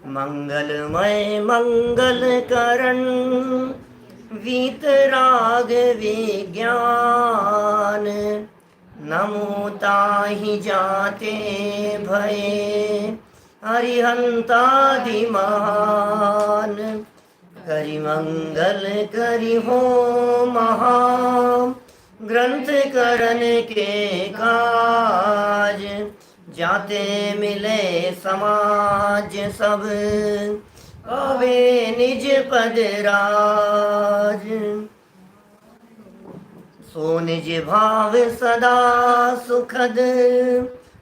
मंगलमय मंगल करण वीतराग विज्ञान, नमो ताहि जाते भये हरिहंतादि महान। करि मंगल करि हो महा ग्रंथ करण के काज, जाते मिले समाज सब पावे निज पद राज। सो निज भाव सदा सुखद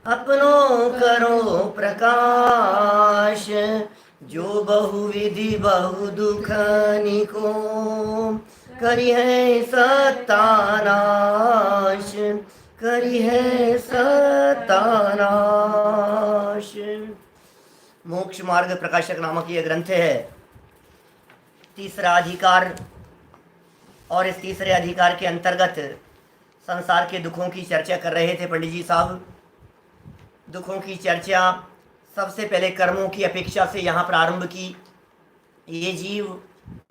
अपनो करो प्रकाश, जो बहुविधि बहु दुख निको करी है सत्यानाश, करी है सत्यानाश। मोक्ष मार्ग प्रकाशक नामक यह ग्रंथ है, तीसरा अधिकार। और इस तीसरे अधिकार के अंतर्गत संसार के दुखों की चर्चा कर रहे थे पंडित जी साहब। दुखों की चर्चा सबसे पहले कर्मों की अपेक्षा से यहाँ प्रारंभ की। ये जीव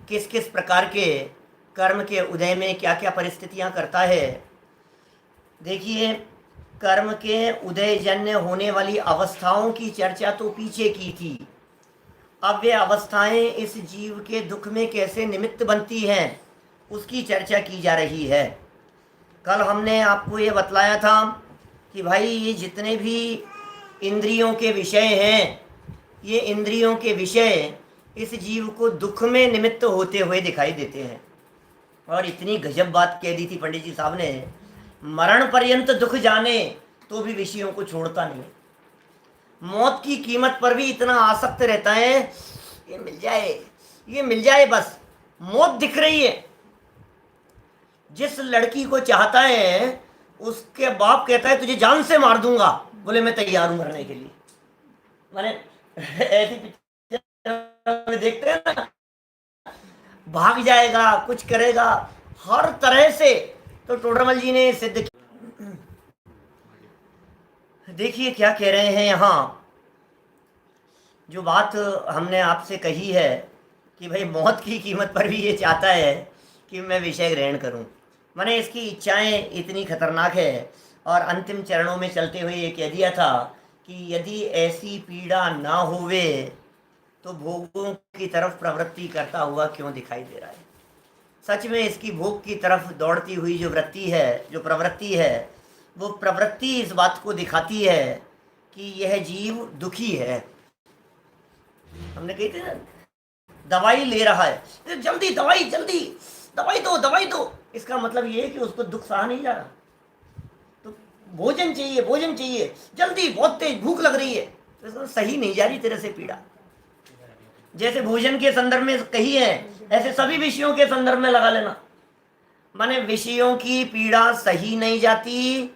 किस किस प्रकार के कर्म के उदय में क्या क्या परिस्थितियाँ करता है। देखिए, कर्म के उदय जन्य होने वाली अवस्थाओं की चर्चा तो पीछे की थी। अब वे अवस्थाएं इस जीव के दुख में कैसे निमित्त बनती हैं, उसकी चर्चा की जा रही है। कल हमने आपको ये बतलाया था कि भाई ये जितने भी इंद्रियों के विषय हैं, ये इंद्रियों के विषय इस जीव को दुख में निमित्त होते हुए दिखाई देते हैं। और इतनी गजब बात कह दी थी पंडित जी साहब ने, मरण पर्यंत दुख जाने तो भी विषयों को छोड़ता नहीं। मौत की कीमत पर भी इतना आसक्त रहता है, ये मिल जाए, ये मिल जाए, बस मौत दिख रही है। जिस लड़की को चाहता है उसके बाप कहता है तुझे जान से मार दूंगा, बोले मैं तैयार हूं मरने के लिए। माने ऐसी पिक्चर में देखते हैं ना, भाग जाएगा, कुछ करेगा हर तरह से। तो टोडरमल जी ने सिद्ध किया। देखिए क्या कह रहे हैं यहाँ। जो बात हमने आपसे कही है कि भाई मौत की कीमत पर भी ये चाहता है कि मैं विषय ग्रहण करूं, माने इसकी इच्छाएं इतनी खतरनाक है। और अंतिम चरणों में चलते हुए ये कह दिया था कि यदि ऐसी पीड़ा ना होवे तो भोगों की तरफ प्रवृत्ति करता हुआ क्यों दिखाई दे रहा है। सच में इसकी भोग की तरफ दौड़ती हुई जो वृत्ति है, जो प्रवृत्ति है, वो प्रवृत्ति इस बात को दिखाती है कि यह जीव दुखी है। हमने कही थी ना, दवाई ले रहा है, जल्दी दवाई, जल्दी दवाई दो, दवाई दो। इसका मतलब ये है कि उसको दुख सहा नहीं जा रहा, तो भोजन चाहिए, भोजन चाहिए, जल्दी, बहुत तेज भूख लग रही है, तो सही नहीं जा रही तेरे से पीड़ा। जैसे भोजन के संदर्भ में कही है, ऐसे सभी विषयों के संदर्भ में लगा लेना। माने विषयों की पीड़ा सही नहीं जाती,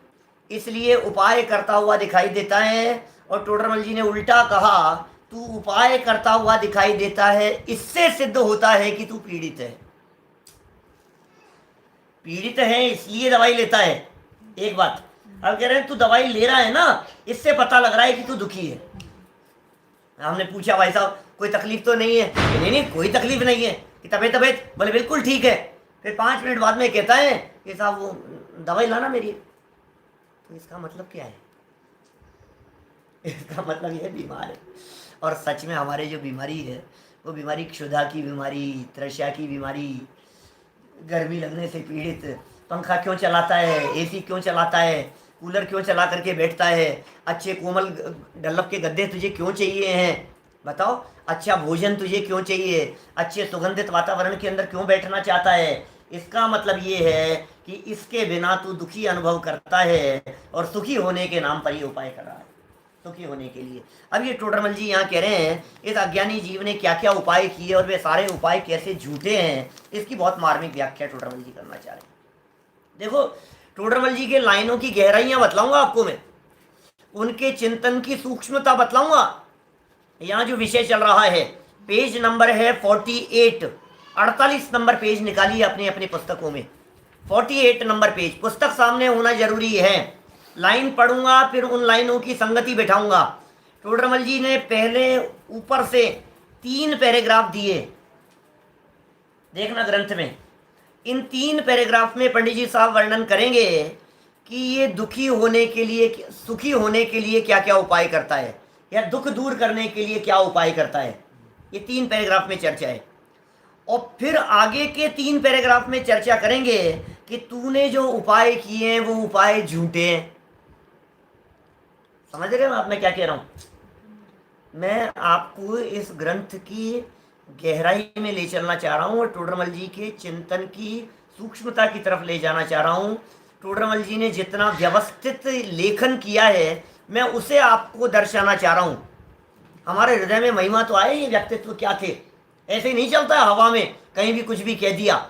इसलिए उपाय करता हुआ दिखाई देता है। और टोडरमल जी ने उल्टा कहा, तू उपाय करता हुआ दिखाई देता है, इससे सिद्ध होता है कि तू पीड़ित है। पीड़ित है इसलिए दवाई लेता है, एक बात। अब कह रहे हैं तू दवाई ले रहा है ना, इससे पता लग रहा है कि तू दुखी है। हमने पूछा भाई साहब कोई तकलीफ तो नहीं है? नहीं नहीं, कोई तकलीफ नहीं है। कि तबीयत तबीयत, बोले बिल्कुल ठीक है। फिर 5 मिनट बाद में कहता है कि साहब वो दवाई लाना मेरी। तो इसका मतलब क्या है? इसका मतलब यह बीमार है। और सच में हमारे जो बीमारी है वो बीमारी क्षुधा की बीमारी, तृष्णा की बीमारी, गर्मी लगने से पीड़ित, पंखा क्यों चलाता है, एसी क्यों चलाता है, कूलर क्यों चला करके बैठता है, अच्छे कोमल डल्लभ के गद्दे तुझे क्यों चाहिए हैं, बताओ, अच्छा भोजन तुझे क्यों चाहिए, अच्छे सुगंधित वातावरण के अंदर क्यों बैठना चाहता है। इसका मतलब ये है कि इसके बिना तू दुखी अनुभव करता है और सुखी होने के नाम पर ये उपाय कर रहा है, सुखी होने के लिए। अब ये टोडरमल जी यहाँ कह रहे हैं इस अज्ञानी जीव ने क्या क्या उपाय किए और वे सारे उपाय कैसे झूठे हैं, इसकी बहुत मार्मिक व्याख्या टोडरमल जी करना चाह रहे हैं। देखो, टोडरमल जी के लाइनों की गहराइयां बतलाऊंगा आपको मैं, उनके चिंतन की सूक्ष्मता बतलाऊंगा। यहाँ जो विषय चल रहा है, पेज नंबर है 48, 48 नंबर पेज निकालिए अपनी अपनी पुस्तकों में। 48 नंबर पेज, पुस्तक सामने होना जरूरी है। लाइन पढ़ूंगा, फिर उन लाइनों की संगति बैठाऊंगा। टोडरमल जी ने पहले ऊपर से 3 पैराग्राफ दिए, देखना ग्रंथ में। इन 3 पैराग्राफ में पंडित जी साहब वर्णन करेंगे कि ये दुखी होने के लिए, सुखी होने के लिए क्या क्या उपाय करता है, या दुख दूर करने के लिए क्या उपाय करता है। ये 3 पैराग्राफ में चर्चा है। और फिर आगे के 3 पैराग्राफ में चर्चा करेंगे कि तूने जो उपाय किए हैं वो उपाय झूठे हैं। समझ रहे हो आप मैं क्या कह रहा हूं? मैं आपको इस ग्रंथ की गहराई में ले चलना चाह रहा हूं और टोडरमल जी के चिंतन की सूक्ष्मता की तरफ ले जाना चाह रहा हूं। टोडरमल जी ने जितना व्यवस्थित लेखन किया है मैं उसे आपको दर्शाना चाह रहा हूं। हमारे हृदय में महिमा तो आए, ये व्यक्तित्व क्या थे, ऐसे ही नहीं चलता है हवा में कहीं भी कुछ भी कह दिया।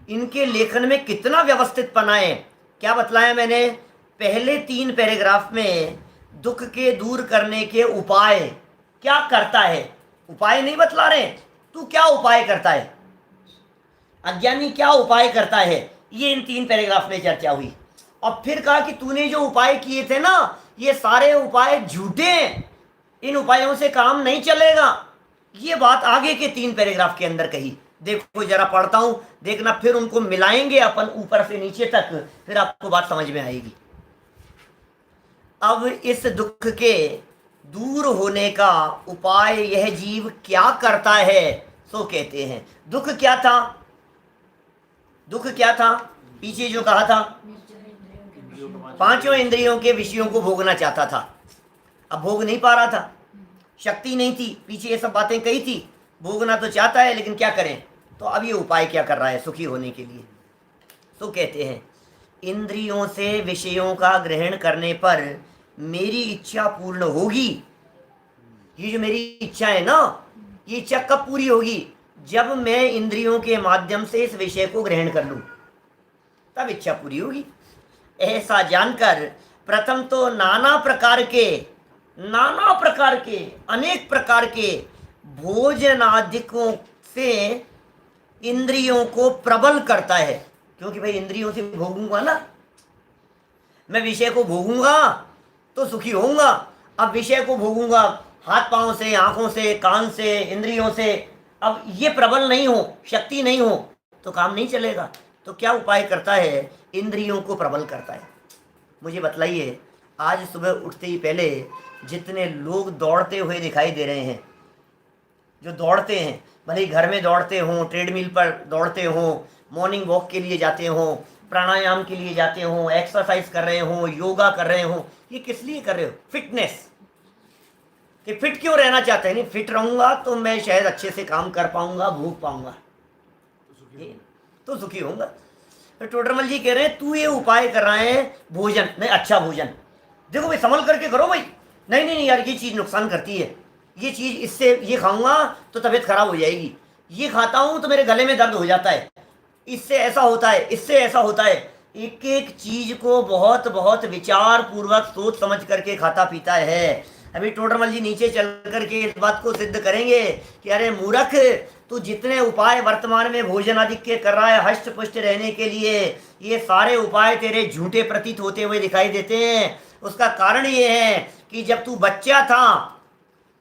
इनके लेखन में कितना व्यवस्थित पना है। क्या बतलाया मैंने? पहले 3 पैराग्राफ में दुख के दूर करने के उपाय क्या करता है, उपाय नहीं बतला रहे, तू क्या उपाय करता है, अज्ञानी क्या उपाय करता है, ये इन 3 पैराग्राफ में चर्चा हुई। और फिर कहा कि तूने जो उपाय किए थे ना, ये सारे उपाय झूठे हैं, इन उपायों से काम नहीं चलेगा। ये बात आगे के 3 पैराग्राफ के अंदर कही। देखो जरा पढ़ता हूं, देखना, फिर उनको मिलाएंगे अपन ऊपर से नीचे तक, फिर आपको बात समझ में आएगी। अब इस दुख के दूर होने का उपाय यह जीव क्या करता है, सो कहते हैं। दुख क्या था? दुख क्या था? पीछे जो कहा था, 5 इंद्रियों के विषयों को भोगना चाहता था, अब भोग नहीं पा रहा था, शक्ति नहीं थी। पीछे ये सब बातें कही थी, भोगना तो चाहता है लेकिन क्या करें। तो अब ये उपाय क्या कर रहा है सुखी होने के लिए? तो कहते हैं इंद्रियों से विषयों का ग्रहण करने पर मेरी इच्छा पूर्ण होगी। ये जो मेरी इच्छा है ना, ये इच्छा कब पूरी होगी? जब मैं इंद्रियों के माध्यम से इस विषय को ग्रहण कर लूं, तब इच्छा पूरी होगी। ऐसा जानकर प्रथम तो नाना प्रकार के अनेक प्रकार के भोजनादिकों से इंद्रियों को प्रबल करता है। क्योंकि भाई इंद्रियों से भोगूंगा ना, मैं विषय को भोगूंगा तो सुखी होऊंगा। अब विषय को भोगूंगा हाथ पांव से, आंखों से, कान से, इंद्रियों से, अब ये प्रबल नहीं हो, शक्ति नहीं हो, तो काम नहीं चलेगा। तो क्या उपाय करता है? इंद्रियों को प्रबल करता है। मुझे बतलाइए, आज सुबह उठते ही पहले जितने लोग दौड़ते हुए दिखाई दे रहे हैं, जो दौड़ते हैं, भले ही घर में दौड़ते हों, ट्रेडमिल पर दौड़ते हों, मॉर्निंग वॉक के लिए जाते हों, प्राणायाम के लिए जाते हों, एक्सरसाइज कर रहे हों, योगा कर रहे हों, ये किस लिए कर रहे हो? फिटनेस, कि फिट क्यों रहना चाहते हैं? नहीं, फिट रहूंगा तो मैं शायद अच्छे से काम कर पाऊंगा, भूख पाऊंगा, तो सुखी होऊंगा। तो टोडरमल जी कह रहे हैं तू ये उपाय कर रहा है भोजन, नहीं अच्छा भोजन देखो भाई, संभल करके करो भाई। नहीं नहीं नहीं यार, ये चीज़ नुकसान करती है, ये चीज़, इससे ये खाऊंगा तो तबीयत खराब हो जाएगी, ये खाता हूँ तो मेरे गले में दर्द हो जाता है, इससे ऐसा होता है, इससे ऐसा होता है। एक एक चीज़ को बहुत बहुत विचार पूर्वक सोच समझ करके खाता पीता है। अभी टोडरमल जी नीचे चल करके इस बात को सिद्ध करेंगे कि अरे मूर्ख, तू जितने उपाय वर्तमान में भोजन आदि के कर रहा है हष्ट पुष्ट रहने के लिए, ये सारे उपाय तेरे झूठे प्रतीत होते हुए दिखाई देते हैं। उसका कारण ये है कि जब तू बच्चा था,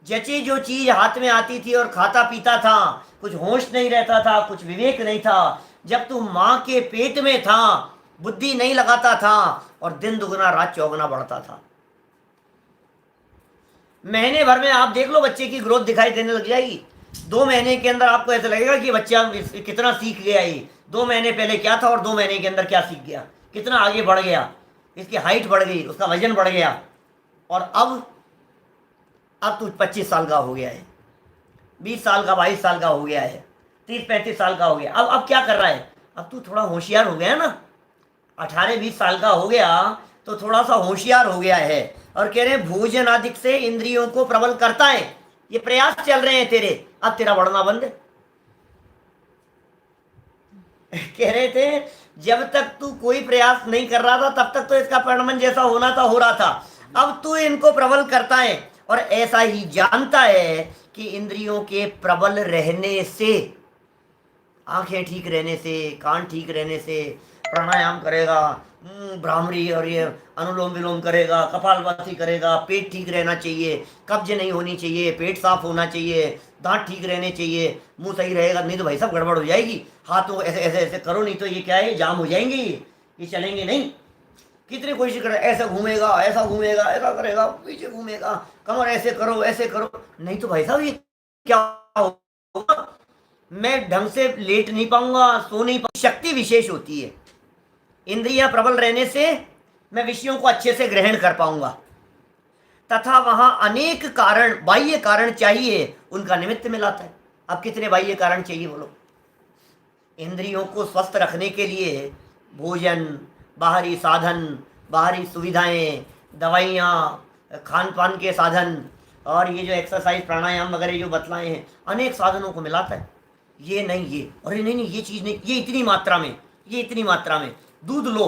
जची जो चीज हाथ में आती थी और खाता पीता था, कुछ होश नहीं रहता था, कुछ विवेक नहीं था। जब तू माँ के पेट में था, बुद्धि नहीं लगाता था और दिन दुगना रात चौगुना बढ़ता था। महीने भर में आप देख लो बच्चे की ग्रोथ दिखाई देने लग जाएगी। 2 महीने के अंदर आपको ऐसा लगेगा कि बच्चा कितना सीख गया। ये 2 महीने पहले क्या था और 2 महीने के अंदर क्या सीख गया, कितना आगे बढ़ गया, इसकी हाइट बढ़ गई, उसका वजन बढ़ गया। और अब तू 25 साल का हो गया है, 20 साल का, 22 साल का हो गया है, 30-35 साल का हो गया। अब क्या कर रहा है? अब तू थोड़ा होशियार हो गया ना, 18-20 साल का हो गया तो थोड़ा सा होशियार हो गया है। और कह रहे हैं भोजन आदि से इंद्रियों को प्रबल करता है। ये प्रयास चल रहे हैं तेरे, अब तेरा बढ़ना बंद है। कह रहे थे जब तक तू कोई प्रयास नहीं कर रहा था तब तक तो इसका परिणमन जैसा होना था हो रहा था, अब तू इनको प्रबल करता है। और ऐसा ही जानता है कि इंद्रियों के प्रबल रहने से, आंखें ठीक रहने से, कान ठीक रहने से, प्राणायाम करेगा, भ्रामरी और ये अनुलोम विलोम करेगा, कपालभाति करेगा, पेट ठीक रहना चाहिए, कब्ज नहीं होनी चाहिए, पेट साफ होना चाहिए, दांत ठीक रहने चाहिए, मुंह सही रहेगा, नहीं तो भाई सब गड़बड़ हो जाएगी। हाथों ऐसे ऐसे ऐसे करो, नहीं तो ये क्या है, जाम हो जाएंगे, ये चलेंगे नहीं। कितनी कोशिश करे, ऐसा घूमेगा, ऐसा घूमेगा, ऐसा करेगा, पीछे घूमेगा, कमर ऐसे करो, ऐसे करो, नहीं तो भाई साहब ये क्या होगा, मैं ढंग से लेट नहीं पाऊंगा, सो नहीं पाऊंगा। शक्ति विशेष होती है, इंद्रियां प्रबल रहने से मैं विषयों को अच्छे से ग्रहण कर पाऊंगा, तथा वहां अनेक कारण, बाह्य कारण चाहिए, उनका निमित्त मिलाता है। अब कितने बाह्य कारण चाहिए बोलो? इंद्रियों को स्वस्थ रखने के लिए भोजन, बाहरी साधन, बाहरी सुविधाएं, दवाइयाँ, खान पान के साधन, और ये जो एक्सरसाइज प्राणायाम वगैरह जो बतलाए हैं, अनेक साधनों को मिलाता है। ये नहीं, ये अरे नहीं नहीं, ये चीज़ नहीं, ये इतनी मात्रा में, ये इतनी मात्रा में, दूध लो,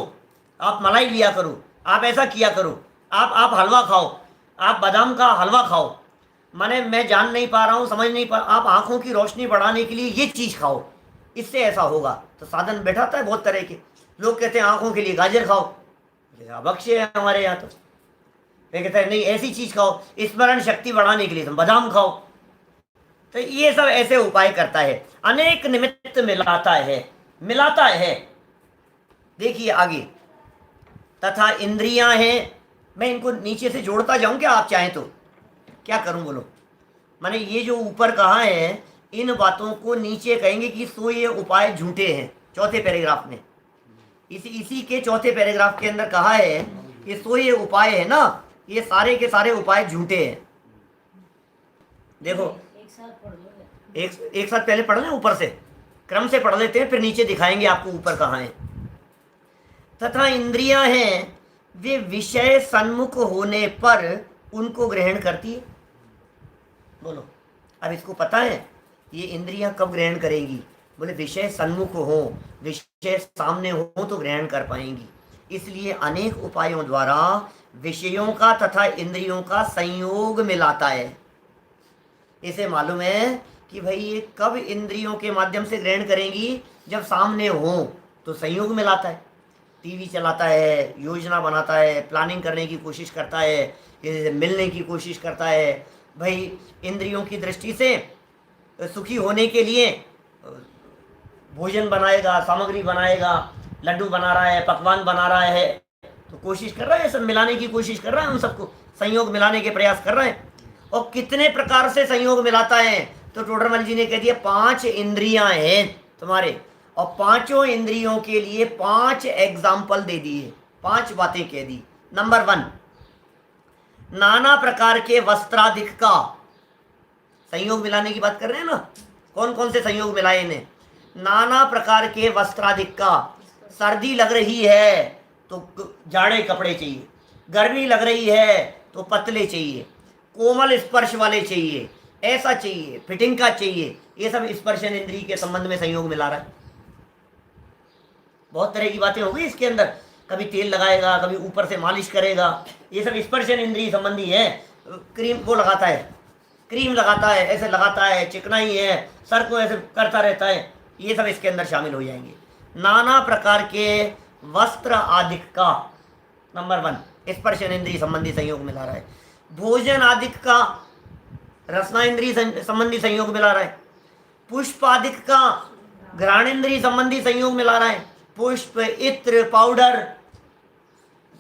आप मलाई लिया करो, आप ऐसा किया करो, आप हलवा खाओ, आप बादाम का हलवा खाओ, माने मैं जान नहीं पा रहा हूँ, समझ नहीं पा, आप आंखों की रोशनी बढ़ाने के लिए ये चीज़ खाओ, इससे ऐसा होगा। तो साधन बैठाता है बहुत तरह के। लोग कहते हैं आंखों के लिए गाजर खाओ, अभक्ष्य है हमारे यहाँ। तो वे कहते हैं नहीं ऐसी चीज़ खाओ, स्मरण शक्ति बढ़ाने के लिए तुम बादाम खाओ। तो ये सब ऐसे उपाय करता है, अनेक निमित्त मिलाता है, मिलाता है। देखिए आगे, तथा इंद्रियां हैं, मैं इनको नीचे से जोड़ता जाऊं क्या, आप चाहें तो क्या करूं बोलो? माने ये जो ऊपर कहा है, इन बातों को नीचे कहेंगे कि सो ये उपाय झूठे हैं, चौथे पैराग्राफ में, इसी के चौथे पैराग्राफ के अंदर कहा है कि सो ये उपाय है ना, ये सारे के सारे उपाय झूठे हैं। देखो एक साथ पहले पढ़ लें, ऊपर से क्रम से पढ़ लेते हैं, फिर नीचे दिखाएंगे आपको ऊपर कहाँ है। तथा इंद्रियां हैं, वे विषय सन्मुख होने पर उनको ग्रहण करती है। बोलो, अब इसको पता है ये इंद्रियां कब ग्रहण करेंगी? बोले विषय सन्मुख हो, विषय सामने हो तो ग्रहण कर पाएंगी। इसलिए अनेक उपायों द्वारा विषयों का तथा इंद्रियों का संयोग मिलाता है। इसे मालूम है कि भाई ये कब इंद्रियों के माध्यम से ग्रहण करेंगी, जब सामने हो तो संयोग मिलाता है। टीवी चलाता है, योजना बनाता है, प्लानिंग करने की कोशिश करता है, किसी से मिलने की कोशिश करता है। भाई इंद्रियों की दृष्टि से सुखी होने के लिए भोजन बनाएगा, सामग्री बनाएगा, लड्डू बना रहा है, पकवान बना रहा है, तो कोशिश कर रहा है, सब मिलाने की कोशिश कर रहा है, उन सबको संयोग मिलाने के प्रयास कर रहा है। और कितने प्रकार से संयोग मिलाता है? तो टोडरमल जी ने कह दिया 5 इंद्रियां हैं तुम्हारे, और पांचों इंद्रियों के लिए 5 एग्जाम्पल दे दिए, 5 बातें कह दी। नंबर 1, नाना प्रकार के वस्त्रादिक का संयोग मिलाने की बात कर रहे हैं ना। कौन कौन से संयोग मिलाए इन्हें? नाना प्रकार के वस्त्रादिक का, सर्दी लग रही है तो जाड़े कपड़े चाहिए, गर्मी लग रही है तो पतले चाहिए, कोमल स्पर्श वाले चाहिए, ऐसा चाहिए, फिटिंग का चाहिए। ये सब स्पर्शन इंद्रिय के संबंध में संयोग मिला रहा है। बहुत तरह की बातें हो गई इसके अंदर, कभी तेल लगाएगा, कभी ऊपर से मालिश करेगा, ये सब स्पर्शन इंद्रिय संबंधी है। क्रीम वो लगाता है, क्रीम लगाता है, ऐसे लगाता है, चिकनाई है, सर को ऐसे करता रहता है, ये सब इसके अंदर शामिल हो जाएंगे। नाना प्रकार के वस्त्र आदिक का, नंबर 1 स्पर्शन इंद्रिय संबंधी संयोग मिला रहा है। भोजन आदिक का रसना इंद्रिय संबंधी संयोग मिला रहा है। पुष्प आदिक का घ्राणेन्द्रिय संबंधी संयोग मिला रहा है। पुष्प, इत्र, पाउडर,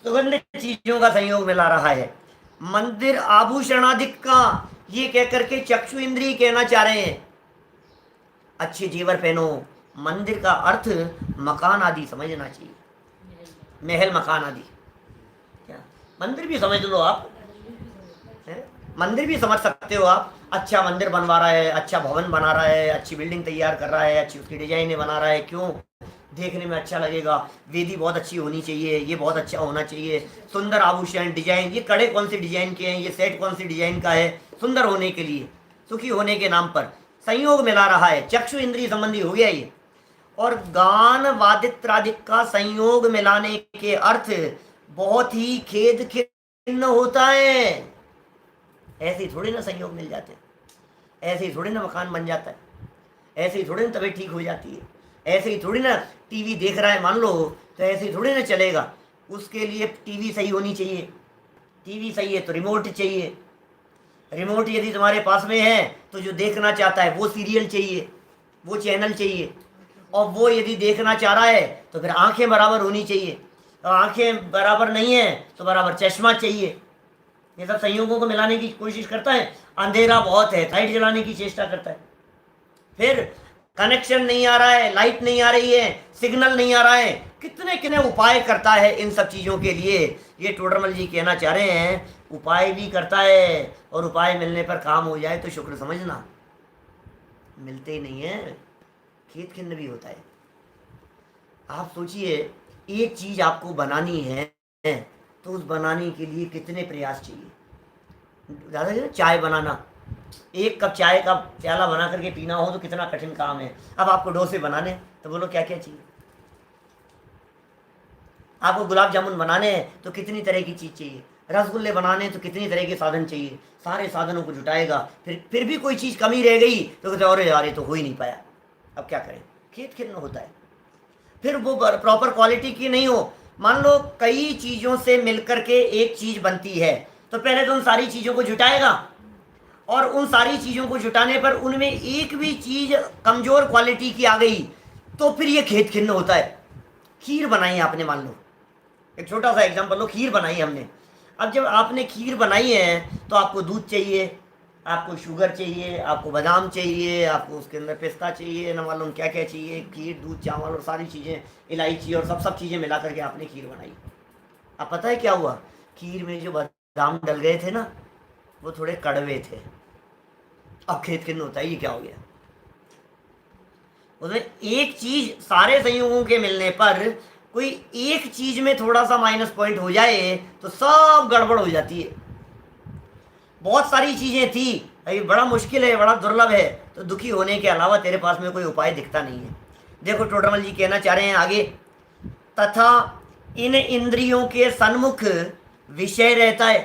सुगंधित चीजों का संयोग मिला रहा है। मंदिर आभूषण आदिक का, ये कहकर के चक्षु इंद्रिय कहना चाह रहे हैं, अच्छे जेवर पहनो। मंदिर का अर्थ मकान आदि समझना चाहिए, महल मकान आदि। क्या मंदिर भी समझ लो आप, मंदिर भी समझ सकते हो आप। अच्छा मंदिर बनवा रहा है, अच्छा भवन बना रहा है, अच्छी बिल्डिंग तैयार कर रहा है, अच्छी उसकी डिजाइनें बना रहा है, क्यों? देखने में अच्छा लगेगा, वेदी बहुत अच्छी होनी चाहिए, ये बहुत अच्छा होना चाहिए, सुंदर आभूषण, डिजाइन, ये कड़े कौन सी डिजाइन के हैं, ये सेट कौन सी डिजाइन का है, सुंदर होने के लिए, सुखी होने के नाम पर संयोग मिला रहा है। चक्षु इंद्रिय संबंधी हो गया ये। और गान वादित्रादिक का संयोग मिलाने के अर्थ बहुत ही खेद खिन्न होता है। ऐसे ही थोड़ी ना संयोग मिल जाते हैं, ऐसे ही थोड़ी ना मकान बन जाता है, ऐसे ही थोड़ी ना तबीयत ठीक हो जाती है, ऐसे ही थोड़ी ना टीवी देख रहा है मान लो, तो ऐसे ही थोड़ी ना चलेगा। उसके लिए टीवी सही होनी चाहिए, टीवी सही है तो रिमोट चाहिए, रिमोट यदि तुम्हारे पास में है तो जो देखना चाहता है वो सीरियल चाहिए, वो चैनल चाहिए, और वो यदि देखना चाह रहा है तो फिर आंखें बराबर होनी चाहिए, और आंखें बराबर नहीं है तो बराबर चश्मा चाहिए। ये सब संयोगों को मिलाने की कोशिश करता है। अंधेरा बहुत है, लाइट जलाने की चेष्टा करता है। फिर कनेक्शन नहीं आ रहा है, लाइट नहीं आ रही है, सिग्नल नहीं आ रहा है, कितने कितने उपाय करता है इन सब चीज़ों के लिए। ये टोडरमल जी कहना चाह रहे हैं उपाय भी करता है, और उपाय मिलने पर काम हो जाए तो शुक्र समझना, मिलते ही नहीं है, खेत खिन्न भी होता है। आप सोचिए एक चीज़ आपको बनानी है तो उस बनाने के लिए कितने प्रयास चाहिए। ज़्यादा चाय बनाना, एक कप चाय का प्याला बना करके पीना हो तो कितना कठिन काम है। अब आपको डोसे बनाने तो बोलो क्या क्या चाहिए। आपको गुलाब जामुन बनाने हैं तो कितनी तरह की चीज़ चाहिए, रसगुल्ले बनाने तो कितनी तरह के साधन चाहिए। सारे साधनों को जुटाएगा, फिर भी कोई चीज़ कमी रह गई तो कहते अरे यार ये तो हो ही नहीं पाया, अब क्या करें, खेत खिन्न होता है। फिर वो प्रॉपर क्वालिटी की नहीं हो। मान लो कई चीज़ों से मिलकर के एक चीज़ बनती है, तो पहले तो उन सारी चीज़ों को जुटाएगा, और उन सारी चीज़ों को जुटाने पर उनमें एक भी चीज़ कमज़ोर क्वालिटी की आ गई तो फिर ये खेत खिन्न होता है। खीर बनाई आपने, मान लो एक छोटा सा एग्जांपल लो, खीर बनाई हमने। अब जब आपने खीर बनाई है तो आपको दूध चाहिए, आपको शुगर चाहिए, आपको बादाम चाहिए, आपको उसके अंदर पिस्ता चाहिए, न मालूम क्या क्या चाहिए, खीर दूध चावल और सारी चीज़ें, इलायची और सब चीज़ें मिला करके आपने खीर बनाई। अब पता है क्या हुआ, खीर में जो बादाम डल गए थे ना वो थोड़े कड़वे थे। अब खेत खिन्न होता है, ये क्या हो गया। उसमें एक चीज़ सारे संयोगों के मिलने पर कोई एक चीज़ में थोड़ा सा माइनस पॉइंट हो जाए तो सब गड़बड़ हो जाती है। बहुत सारी चीज़ें थी, अभी बड़ा मुश्किल है, बड़ा दुर्लभ है, तो दुखी होने के अलावा तेरे पास में कोई उपाय दिखता नहीं है। देखो टोडरमल जी कहना चाह रहे हैं आगे, तथा इन इंद्रियों के सन्मुख विषय रहता है,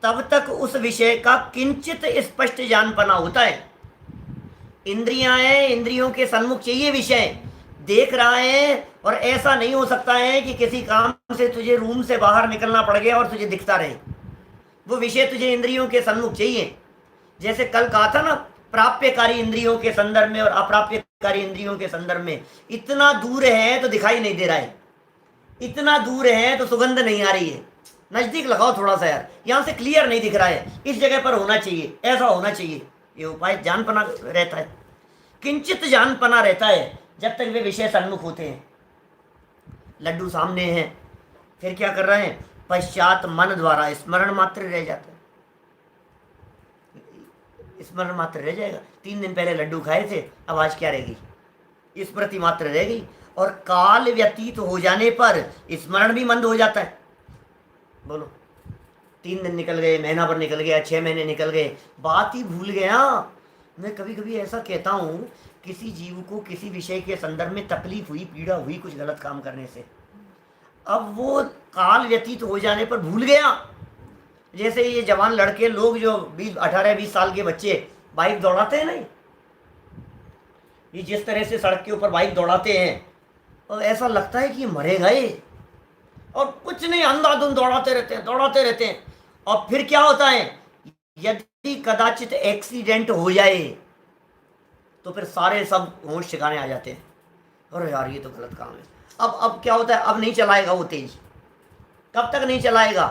तब तक उस विषय का किंचित स्पष्ट जानपना होता है। इंद्रियां हैं, इंद्रियों के सन्मुख चाहिए विषय, देख रहा है, और ऐसा नहीं हो सकता है कि किसी काम से तुझे रूम से बाहर निकलना पड़ गया और तुझे दिखता रहे। वो विषय तुझे इंद्रियों के सन्मुख चाहिए। जैसे कल कहा था ना, प्राप्यकारी इंद्रियों के संदर्भ में और अप्राप्यकारी इंद्रियों के संदर्भ में, इतना दूर है तो दिखाई नहीं दे रहा है, इतना दूर है तो सुगंध नहीं आ रही है, नजदीक लगाओ थोड़ा सा यार, यहाँ से क्लियर नहीं दिख रहा है, इस जगह पर होना चाहिए, ऐसा होना चाहिए। ये उपाय जानपना रहता है, किंचित जानपना रहता है जब तक वे विषय सन्मुख होते हैं। लड्डू सामने हैं, फिर क्या कर रहे हैं, पश्चात मन द्वारा स्मरण मात्र रह जाता है, स्मरण मात्र रह जाएगा। 3 दिन पहले लड्डू खाए थे, अब आज क्या रहेगी, स्मृति मात्र रह गई। और काल व्यतीत हो जाने पर स्मरण भी मंद हो जाता है। बोलो 3 दिन निकल गए, महीना भर निकल गया, 6 महीने निकल गए, बात ही भूल गया। मैं कभी कभी ऐसा कहता हूँ, किसी जीव को किसी विषय के संदर्भ में तकलीफ हुई, पीड़ा हुई कुछ गलत काम करने से, अब वो काल व्यतीत हो जाने पर भूल गया। जैसे ये जवान लड़के लोग जो 18-20 साल के बच्चे बाइक दौड़ाते हैं ना, ये जिस तरह से सड़क के ऊपर बाइक दौड़ाते हैं, और ऐसा लगता है कि मरे गए, और कुछ नहीं, अंधाधुंध दौड़ाते रहते हैं। और फिर क्या होता है, यदि कदाचित एक्सीडेंट हो जाए तो फिर सारे सब होश ठिकाने आ जाते हैं, अरे यार ये तो गलत काम है। अब क्या होता है, अब नहीं चलाएगा वो तेज। कब तक नहीं चलाएगा,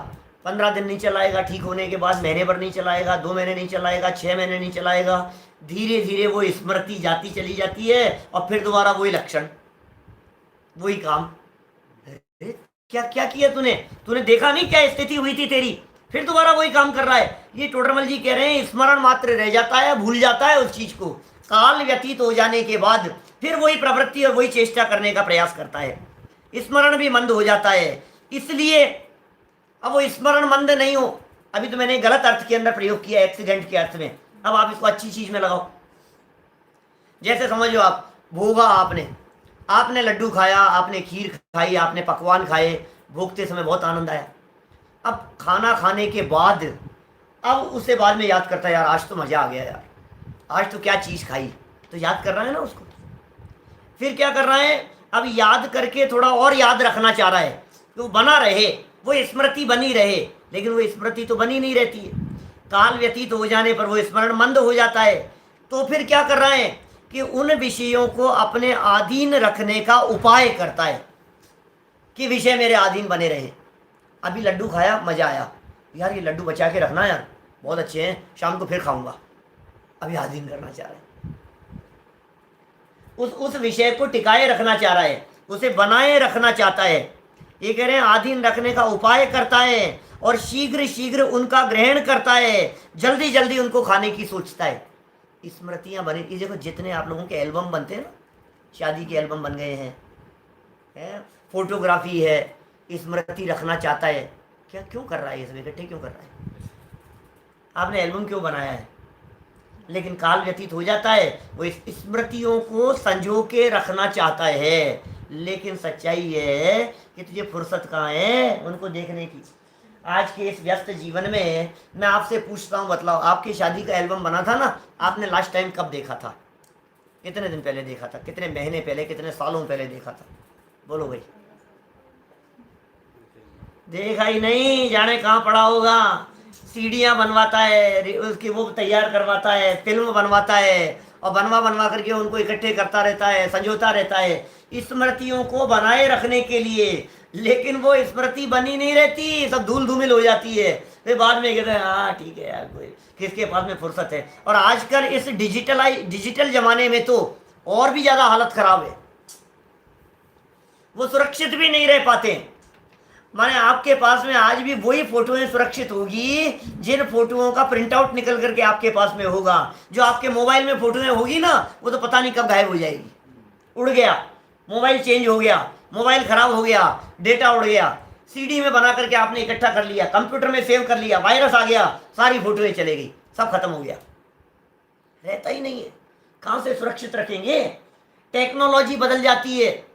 15 दिन नहीं चलाएगा, ठीक होने के बाद महीने भर नहीं चलाएगा, 2 महीने नहीं चलाएगा, 6 महीने नहीं चलाएगा, धीरे धीरे वो स्मृति जाती चली जाती है, और फिर दोबारा वही लक्षण, वही काम। अरे क्या क्या किया तूने देखा नहीं क्या स्थिति हुई थी तेरी, फिर दोबारा वही काम कर रहा है। ये टोडरमल जी कह रहे हैं स्मरण मात्र रह जाता है, भूल जाता है उस चीज को। काल व्यतीत हो जाने के बाद फिर वही प्रवृत्ति और वही चेष्टा करने का प्रयास करता है, स्मरण भी मंद हो जाता है। इसलिए अब वो स्मरण मंद नहीं हो, अभी तो मैंने गलत अर्थ के अंदर प्रयोग किया, एक्सीडेंट के अर्थ में, अब आप इसको अच्छी चीज में लगाओ। जैसे समझो आप भोगा, आपने लड्डू खाया, आपने खीर खाई, आपने पकवान खाए, भोगते समय बहुत आनंद आया। अब खाना खाने के बाद अब उससे बाद में याद करता है, यार आज तो मज़ा आ गया, यार आज तो क्या चीज़ खाई, तो याद कर रहा है ना उसको। फिर क्या कर रहा है, अब याद करके थोड़ा और याद रखना चाह रहा है कि वो बना रहे, वो स्मृति बनी रहे, लेकिन वो स्मृति तो बनी नहीं रहती है। काल व्यतीत हो जाने पर वो स्मरण मंद हो जाता है। तो फिर क्या कर रहा है कि उन विषयों को अपने अधीन रखने का उपाय करता है कि विषय मेरे अधीन बने रहे। अभी लड्डू खाया, मजा आया, यार ये लड्डू बचा के रखना यार, बहुत अच्छे हैं, शाम को फिर खाऊंगा। अभी अधीन करना चाह रहा है, उस विषय को टिकाए रखना चाह रहा है, उसे बनाए रखना चाहता है। ये कह रहे हैं अधीन रखने का उपाय करता है और शीघ्र शीघ्र उनका ग्रहण करता है, जल्दी जल्दी उनको खाने की सोचता है। स्मृतियां बनी, ये देखो जितने आप लोगों के एल्बम बनते हैं ना, शादी के एल्बम बन गए हैं, फोटोग्राफी है, स्मृति रखना चाहता है। क्या क्यों कर रहा है, ये सब इकट्ठे क्यों कर रहा है? आपने एल्बम क्यों बनाया है? लेकिन काल व्यतीत हो जाता है, वो इस स्मृतियों को संजो के रखना चाहता है। लेकिन सच्चाई ये है कि तुझे फुर्सत कहाँ है उनको देखने की। आज के इस व्यस्त जीवन में मैं आपसे पूछता हूँ, बतलाओ, आपकी शादी का एल्बम बना था ना, आपने लास्ट टाइम कब देखा था? कितने दिन पहले देखा था? कितने महीने पहले? कितने सालों पहले देखा था? बोलो भाई। देखा ही नहीं, जाने कहाँ पड़ा होगा। सीढ़ियाँ बनवाता है, उसकी वो तैयार करवाता है, फिल्म बनवाता है, और बनवा बनवा करके उनको इकट्ठे करता रहता है, संजोता रहता है स्मृतियों को बनाए रखने के लिए। लेकिन वो स्मृति बनी नहीं रहती, सब धूल धूमिल हो जाती है। फिर बाद में कहते हैं हाँ ठीक है यार, कोई किसके पास में फुर्सत है। और आजकल इस डिजिटल जमाने में तो और भी ज्यादा हालत खराब है, वो सुरक्षित भी नहीं रह पाते। माने आपके पास में आज भी वही फोटोएं सुरक्षित होगी जिन फोटोओं का प्रिंट आउट निकल करके आपके पास में होगा। जो आपके मोबाइल में फोटोएं होगी ना, वो तो पता नहीं कब गायब हो जाएगी। उड़ गया, मोबाइल चेंज हो गया, मोबाइल खराब हो गया, डेटा उड़ गया, सीडी में बना करके आपने इकट्ठा कर लिया, कंप्यूटर में सेव कर लिया, वायरस आ गया, सारी फोटोएं चले गई, सब खत्म हो गया, रहता ही नहीं है। कहां से सुरक्षित रखेंगे? टेक्नोलॉजी बदल जाती है,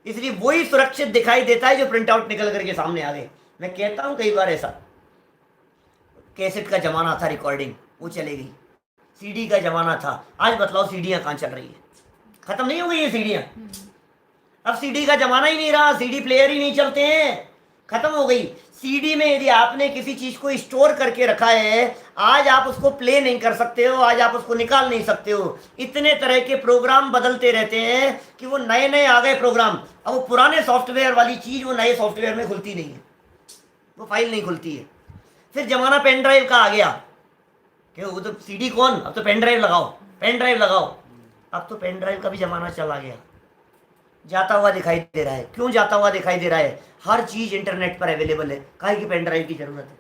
इसलिए वही सुरक्षित दिखाई देता है जो प्रिंट आउट निकल करके सामने आ गए। मैं कहता हूं कई बार ऐसा, कैसेट का जमाना था, रिकॉर्डिंग वो चले गई, सीडी का जमाना था, आज बतलाओ सीडियां कहां चल रही है? खत्म नहीं हो गई है सीडियां? अब सीडी का जमाना ही नहीं रहा, सीडी प्लेयर ही नहीं चलते हैं, खत्म हो गई। सीडी में यदि आपने किसी चीज को स्टोर करके रखा है, आज आप उसको प्ले नहीं कर सकते हो, आज आप उसको निकाल नहीं सकते हो। इतने तरह के प्रोग्राम बदलते रहते हैं कि वो नए नए आ गए प्रोग्राम, अब वो पुराने सॉफ्टवेयर वाली चीज वो नए सॉफ्टवेयर में खुलती नहीं है, वो फाइल नहीं खुलती है। फिर जमाना पेन ड्राइव का आ गया, क्यों? वो तो सीडी कौन, अब तो पेन ड्राइव लगाओ, पेन ड्राइव लगाओ। अब तो पेन ड्राइव का भी जमाना चला गया, जाता हुआ दिखाई दे रहा है। क्यों जाता हुआ दिखाई दे रहा है? हर चीज इंटरनेट पर अवेलेबल है, काहे की पेन ड्राइव की जरूरत है?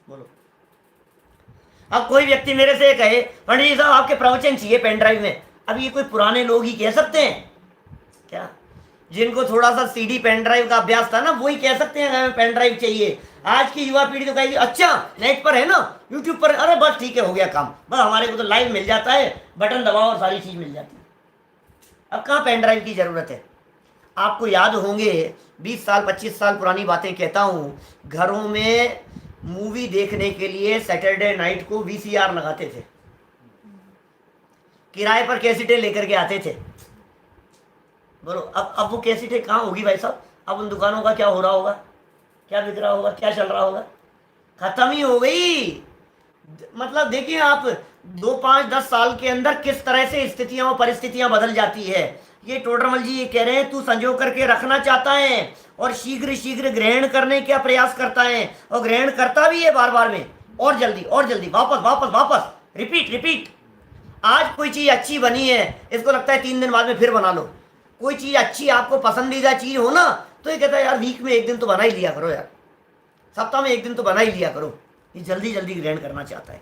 बोलो। अब कोई व्यक्ति मेरे से कहे पंडित जी साहब आपके प्रवचन चाहिए पेन ड्राइव में, अब ये कोई पुराने लोग ही कह सकते हैं क्या? जिनको थोड़ा सा सीडी पेन ड्राइव का अभ्यास था ना, वही कह सकते हैं हमें पेन ड्राइव चाहिए। आज की युवा पीढ़ी तो कहेगी अच्छा नेट पर है ना, यूट्यूब पर, अरे बस ठीक है, हो गया काम, बस हमारे को तो लाइव मिल जाता है, बटन दबाओ और सारी चीज मिल जाती है। अब कहाँ पेन ड्राइव की जरूरत है? आपको याद होंगे 20 साल 25 साल पुरानी बातें कहता हूँ, घरों में मूवी देखने के लिए सैटरडे नाइट को VCR लगाते थे, किराए पर कैसेटें लेकर के आते थे। बोलो अब वो कैसेटें कहाँ होगी भाई साहब? अब उन दुकानों का क्या हो रहा होगा, क्या बिक रहा होगा, क्या चल रहा होगा? खत्म ही हो गई। मतलब देखिए आप 2 5 10 साल के अंदर किस तरह से स्थितियां और परिस्थितियां बदल जाती है। ये टोडरमल जी ये कह रहे हैं तू संजो करके रखना चाहता है और शीघ्र शीघ्र ग्रहण करने का प्रयास करता है, और ग्रहण करता भी है बार बार में, और जल्दी वापस वापस वापस, रिपीट रिपीट। आज कोई चीज अच्छी बनी है, इसको लगता है 3 दिन बाद में फिर बना लो। कोई चीज अच्छी आपको पसंदीदा चीज हो ना, तो ये कहता है यार वीक में 1 दिन तो बना ही लिया करो यार, सप्ताह में 1 दिन तो बना ही लिया करो। ये जल्दी जल्दी ग्रहण करना चाहता है।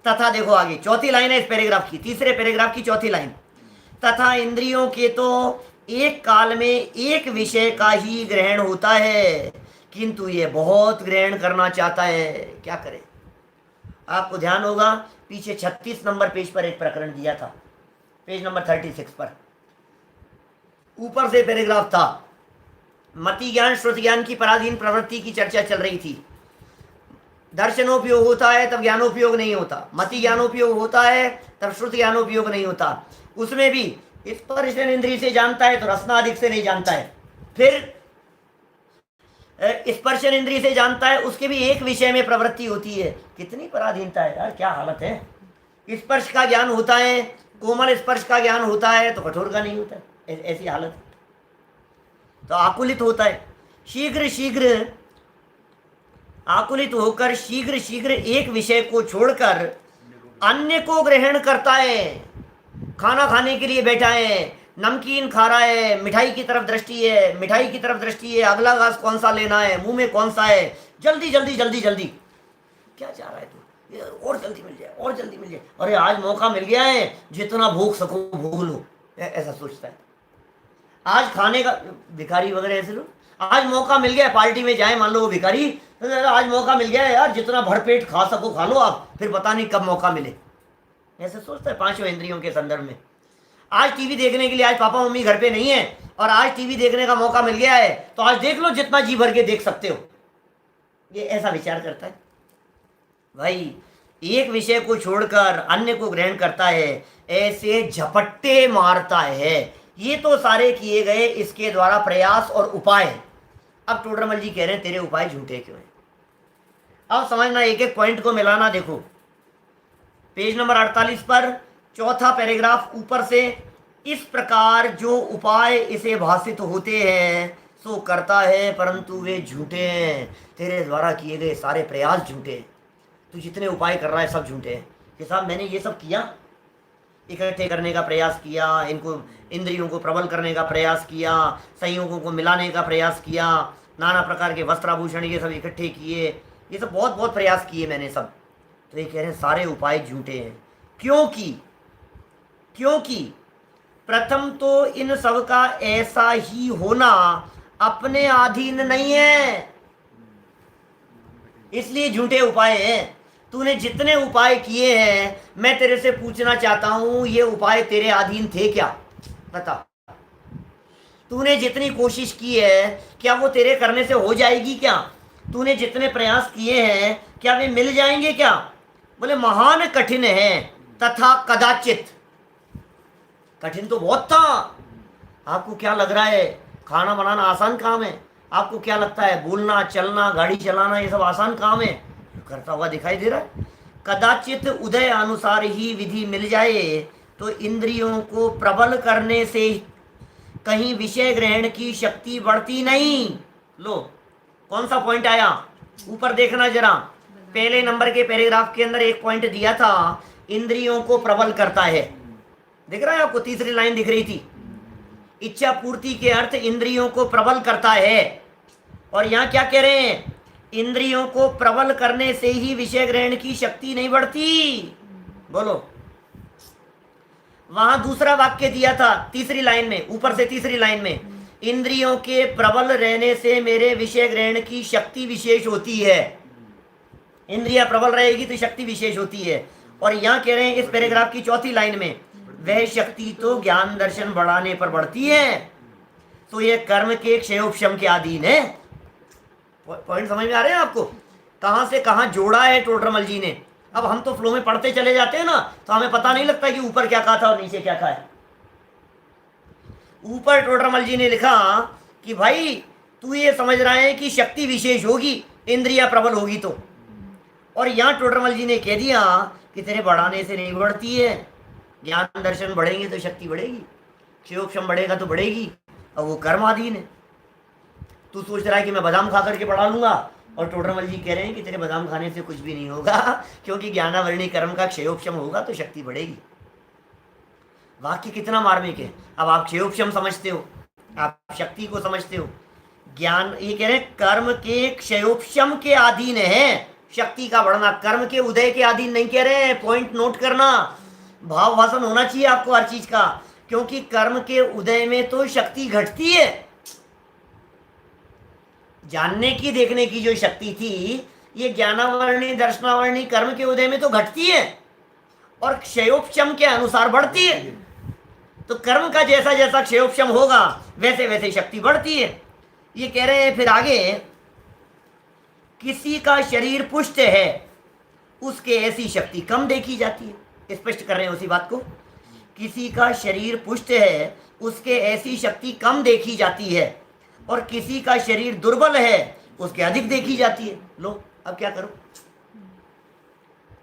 तथा देखो आगे चौथी लाइन है इस पैराग्राफ की, तीसरे पैराग्राफ की चौथी लाइन, तथा इंद्रियों के तो एक काल में एक विषय का ही ग्रहण होता है, किंतु ये बहुत ग्रहण करना चाहता है, क्या करे? आपको ध्यान होगा पीछे 36 नंबर पेज पर एक प्रकरण दिया था, पेज नंबर 36 पर ऊपर से पैराग्राफ था, मति ज्ञान श्रुति ज्ञान की पराधीन प्रवृत्ति की चर्चा चल रही थी। दर्शनोपयोग होता है तब ज्ञानोपयोग नहीं होता, मति ज्ञानोपयोग होता है तब श्रुति ज्ञानोपयोग नहीं होता। उसमें भी स्पर्श इंद्रिय से जानता है तो रसनादिक से नहीं जानता है। फिर स्पर्शन इंद्रिय से जानता है, उसके भी एक विषय में प्रवृत्ति होती है। कितनी पराधीनता है यार, क्या हालत है। स्पर्श का ज्ञान होता है, कोमल स्पर्श का ज्ञान होता है तो कठोर का नहीं होता है, ऐसी हालत। तो आकुलित होता है, शीघ्र शीघ्र आकुलित होकर शीघ्र शीघ्र एक विषय को छोड़कर अन्य को ग्रहण करता है। खाना खाने के लिए बैठा है, नमकीन खा रहा है, मिठाई की तरफ दृष्टि है, मिठाई की तरफ दृष्टि है, अगला घास कौन सा लेना है, मुंह में कौन सा है, जल्दी जल्दी जल्दी जल्दी। क्या चाह रहा है तू, और जल्दी मिल जाए, और जल्दी मिल जाए, अरे आज मौका मिल गया है, जितना भूख सको भूख लो, ऐसा सोचता है। आज खाने का, भिखारी वगैरह ऐसे लोग, आज मौका मिल गया, पार्टी में जाए, मान लो वो भिखारी, आज मौका मिल गया है यार, जितना भरपेट खा सको खा लो आप, फिर पता नहीं कब मौका मिले, ऐसे सोचता है पांचों इंद्रियों के संदर्भ में। आज टीवी देखने के लिए, आज पापा मम्मी घर पे नहीं है और आज टीवी देखने का मौका मिल गया है, तो आज देख लो जितना जी भर के देख सकते हो, ये ऐसा विचार करता है। भाई एक विषय को छोड़कर अन्य को ग्रहण करता है, ऐसे झपट्टे मारता है। ये तो सारे किए गए इसके द्वारा प्रयास और उपाय। अब टोडरमल जी कह रहे हैं तेरे उपाय झूठे क्यों हैं। अब समझना, एक एक पॉइंट को मिलाना। देखो पेज नंबर 48 पर चौथा पैराग्राफ ऊपर से, इस प्रकार जो उपाय इसे भाषित होते हैं सो करता है, परंतु वे झूठे हैं। तेरे द्वारा किए गए सारे प्रयास झूठे हैं, तू जितने उपाय कर रहा है सब झूठे हैं। कि साहब मैंने ये सब किया, इकट्ठे करने का प्रयास किया, इनको इंद्रियों को प्रबल करने का प्रयास किया, संयोगों को मिलाने का प्रयास किया, नाना प्रकार के वस्त्राभूषण ये सब इकट्ठे किए, ये सब बहुत बहुत प्रयास किए मैंने सब। तो ये कह रहे हैं सारे उपाय झूठे हैं। क्योंकि प्रथम तो इन सब का ऐसा ही होना अपने अधीन नहीं है, इसलिए झूठे उपाय हैं। तूने जितने उपाय किए हैं, मैं तेरे से पूछना चाहता हूं, ये उपाय तेरे अधीन थे क्या? बता। तूने जितनी कोशिश की है, क्या वो तेरे करने से हो जाएगी क्या? तूने जितने प्रयास किए हैं, क्या वे मिल जाएंगे क्या? बोले महान कठिन है तथा कदाचित। कठिन तो बहुत था। आपको क्या लग रहा है खाना बनाना आसान काम है? आपको क्या लगता है बोलना, चलना, गाड़ी चलाना ये सब आसान काम है? करता हुआ दिखाई दे रहा है। कदाचित उदय अनुसार ही विधि मिल जाए तो इंद्रियों को प्रबल करने से कहीं विषय ग्रहण की शक्ति बढ़ती नहीं। लो कौन सा पॉइंट आया, ऊपर देखना जरा। पहले नंबर के पैराग्राफ के अंदर एक पॉइंट दिया था, इंद्रियों को प्रबल करता है। दिख रहा है आपको, तीसरी लाइन दिख रही थी। इच्छा पूर्ति के अर्थ इंद्रियों को प्रबल करता है। और यहाँ क्या कह रहे हैं, इंद्रियों को प्रबल करने से ही विषय ग्रहण की शक्ति नहीं बढ़ती। बोलो, वहां दूसरा वाक्य दिया था तीसरी लाइन में, ऊपर से तीसरी लाइन में, इंद्रियों के प्रबल रहने से मेरे विषय ग्रहण की शक्ति विशेष होती है। इंद्रिया प्रबल रहेगी तो शक्ति विशेष होती है। और यहाँ कह रहे हैं इस पैराग्राफ की चौथी लाइन में, वह शक्ति तो ज्ञान दर्शन बढ़ाने पर बढ़ती है, तो यह कर्म के क्षयोपशम के अधीन है। पॉइंट समझ में आ रहे हैं आपको? कहां से कहां जोड़ा है टोडरमल जी ने। अब हम तो फ्लो में पढ़ते चले जाते हैं ना, तो हमें पता नहीं लगता कि ऊपर क्या कहा था और नीचे क्या कहा है। ऊपर टोडरमल जी ने लिखा कि भाई तू ये समझ रहा है कि शक्ति विशेष होगी, इंद्रिया प्रबल होगी तो। और यहाँ टोडरमल जी ने कह दिया कि तेरे बढ़ाने से नहीं बढ़ती है, ज्ञान दर्शन बढ़ेंगे तो शक्ति बढ़ेगी, क्षयोपशम बढ़ेगा तो बढ़ेगी, और वो कर्माधीन है। तू सोच रहा है कि मैं बादाम खा करके बढ़ा लूंगा, और टोडरमल जी कह रहे हैं कि तेरे बादाम खाने से कुछ भी नहीं होगा, क्योंकि ज्ञानावरणी कर्म का क्षयोपशम होगा तो शक्ति बढ़ेगी। वाक्य कितना मार्मिक है। अब आप क्षयोपशम समझते हो, आप शक्ति को समझते हो। ज्ञान, ये कह रहे हैं कर्म के क्षयोपशम के अधीन है शक्ति का बढ़ना, कर्म के उदय के अधीन नहीं कह रहे हैं। पॉइंट नोट करना, भाव भाषण होना चाहिए आपको हर चीज का, क्योंकि कर्म के उदय में तो शक्ति घटती है। जानने की, देखने की जो शक्ति थी, ये ज्ञानावरणी दर्शनावरणी कर्म के उदय में तो घटती है और क्षयोपशम के अनुसार बढ़ती है। तो कर्म का जैसा जैसा क्षयोपशम होगा वैसे वैसे शक्ति बढ़ती है। ये कह रहे हैं फिर आगे किसी का शरीर पुष्ट है उसके ऐसी शक्ति कम देखी जाती है। स्पष्ट कर रहे हैं उसी बात को। किसी का शरीर पुष्ट है उसके ऐसी शक्ति कम देखी जाती है, और किसी का शरीर दुर्बल है उसके अधिक देखी जाती है। लो अब क्या करो,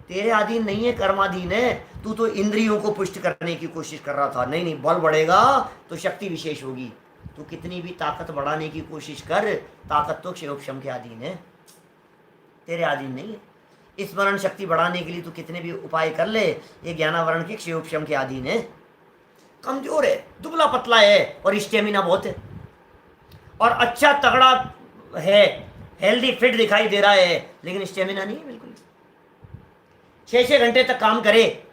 तेरे अधीन नहीं है, कर्माधीन है। तू तो इंद्रियों को पुष्ट करने की कोशिश कर रहा था। नहीं नहीं, बल बढ़ेगा तो शक्ति विशेष होगी। तू कितनी भी ताकत बढ़ाने की कोशिश कर, ताकत तो क्षयोपशम के अधीन है, तेरे अधीन नहीं है। स्मरण शक्ति बढ़ाने के लिए तू कितने भी उपाय कर ले, ये ज्ञानावरण के क्षयोपशम के अधीन है। कमजोर है, दुबला पतला है, और स्टेमिना बहुत है, और अच्छा तगड़ा है, हेल्दी फिट दिखाई दे रहा है, लेकिन स्टेमिना नहीं है बिल्कुल। 6-6 घंटे तक काम करे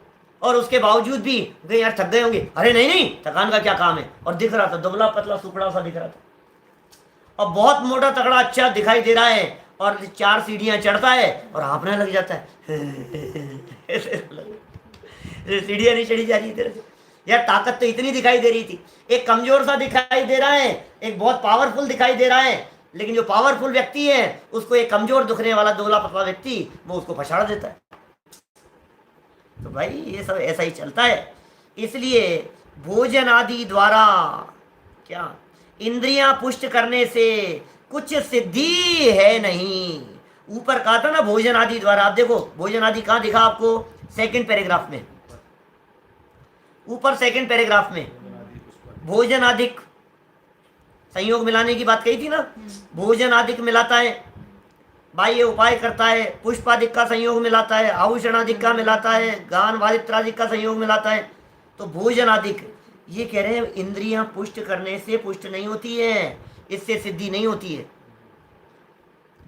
और उसके बावजूद भी गए यार थक गए होंगे, अरे नहीं नहीं, थकान का क्या काम है। और दिख रहा था दुबला पतला सुखड़ा सा दिख रहा था, और बहुत मोटा तगड़ा अच्छा दिखाई दे रहा है, और 4 सीढ़ियां चढ़ता है और हाँफने लग जाता है। सीढ़ियां नहीं चढ़ी जा रही तेरे से यार, ताकत तो इतनी दिखाई दे रही थी। एक कमजोर सा दिखाई दे रहा है, एक बहुत पावरफुल दिखाई दे रहा है, लेकिन जो पावरफुल व्यक्ति है उसको एक कमजोर दिखने वाला दुबला पतला व्यक्ति वो उसको पछाड़ देता है। तो भाई ये सब ऐसा ही चलता है। इसलिए भोजन आदि द्वारा क्या इंद्रियां पुष्ट करने से कुछ सिद्धि है नहीं। ऊपर कहा था ना भोजन आदि द्वारा, आप देखो भोजन आदि कहाँ दिखा आपको, 2nd पैराग्राफ में, ऊपर 2nd पैराग्राफ में भोजन आदिक संयोग मिलाने की बात कही थी ना। भोजन आदिक मिलाता है, बाह्य उपाय करता है, पुष्पादिक का संयोग मिलाता है, आभूषणादिक का मिलाता है, गान वादित्रादिक का संयोग मिलाता है। तो भोजन आदिक ये कह रहे हैं इंद्रियां पुष्ट करने से पुष्ट नहीं होती है, इससे सिद्धि नहीं होती है।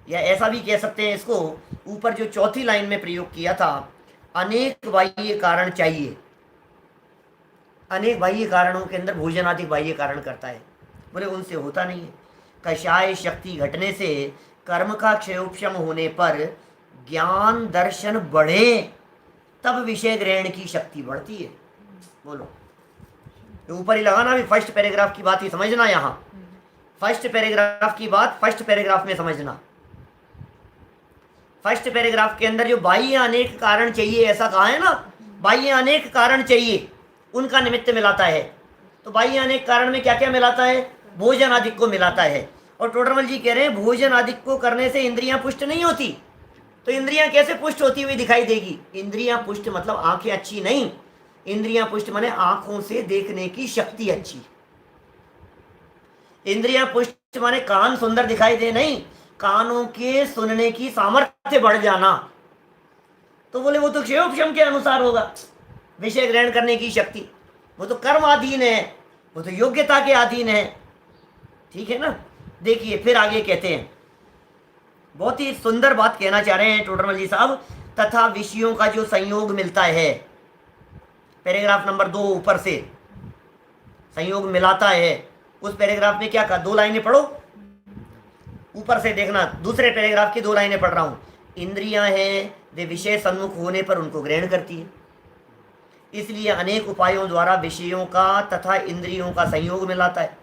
या ऐसा भी कह सकते हैं इसको, ऊपर जो 4थी लाइन में प्रयोग किया था, अनेक बाह्य कारण चाहिए। अनेक बाह्य कारणों के अंदर भोजन आदि बाह्य कारण करता है, बोले उनसे होता नहीं है। कषाय शक्ति घटने से कर्म का क्षयोपशम होने पर ज्ञान दर्शन बढ़े, तब विषय ग्रहण की शक्ति बढ़ती है। बोलो ऊपर ही लगाना, भी 1st पैराग्राफ की बात ही समझना। यहाँ 1st पैराग्राफ की बात 1st पैराग्राफ में समझना। 1st पैराग्राफ के अंदर जो बाह्य अनेक कारण चाहिए ऐसा कहा है ना, बाह्य अनेक कारण चाहिए, उनका निमित्त मिलाता है। तो बाह्य अनेक कारण में क्या क्या मिलाता है, भोजन आदि को मिलाता है। और टोडरमल जी कह रहे हैं भोजन आदि को करने से इंद्रियां पुष्ट नहीं होती। तो इंद्रियां कैसे पुष्ट होती हुई दिखाई देगी? इंद्रियां पुष्ट मतलब आंखें अच्छी नहीं, इंद्रियां पुष्ट माने आंखों से देखने की शक्ति अच्छी। इंद्रियां पुष्ट माने कान सुंदर दिखाई दे नहीं, कानों के सुनने की सामर्थ्य बढ़ जाना। तो बोले वो तो क्षयोपशम के अनुसार होगा, विषय ग्रहण करने की शक्ति, वो तो कर्माधीन है, वो तो योग्यता के अधीन है। ठीक है ना। देखिए फिर आगे कहते हैं, बहुत ही सुंदर बात कहना चाह रहे हैं टोडरमल जी साहब। तथा विषयों का जो संयोग मिलता है, पैराग्राफ नंबर 2 ऊपर से संयोग मिलाता है, उस पैराग्राफ में क्या कहा, 2 लाइनें पढ़ो ऊपर से देखना, दूसरे पैराग्राफ की 2 लाइनें पढ़ रहा हूं। इंद्रियां हैं वे विषय सम्मुख होने पर उनको ग्रहण करती है, इसलिए अनेक उपायों द्वारा विषयों का तथा इंद्रियों का संयोग मिलाता है।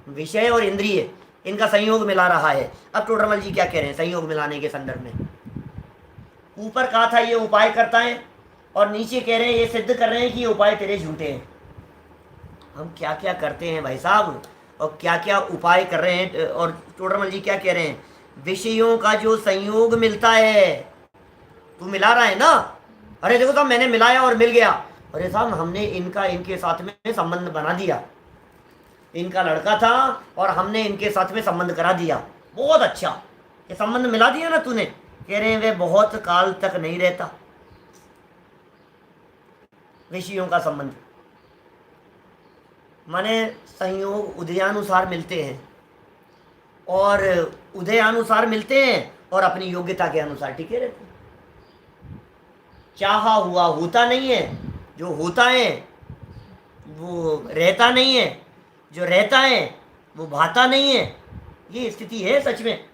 विषय और इंद्रिय इनका संयोग मिला रहा है। अब टोडरमल जी क्या कह रहे हैं संयोग मिलाने के संदर्भ में? ऊपर कहा था ये उपाय करता है, और नीचे कह रहे हैं ये सिद्ध कर रहे हैं कि ये उपाय तेरे झूठे हैं। हम क्या क्या करते हैं भाई साहब, और क्या क्या उपाय कर रहे हैं। और टोडरमल जी क्या कह रहे हैं, विषयों का जो संयोग मिलता है, तू मिला रहा है ना, अरे देखो साहब मैंने मिलाया और मिल गया, अरे साहब हमने इनका इनके साथ में संबंध बना दिया, इनका लड़का था और हमने इनके साथ में संबंध करा दिया, बहुत अच्छा, ये संबंध मिला दिया ना तूने। कह रहे हैं वे बहुत काल तक नहीं रहता। विषयों का संबंध माने संयोग उदयानुसार मिलते हैं, और उदयानुसार मिलते हैं और अपनी योग्यता के अनुसार टिके रहते हैं। चाहा हुआ होता नहीं है, जो होता है वो रहता नहीं है, जो रहता है वो भाता नहीं है। ये स्थिति है सच में।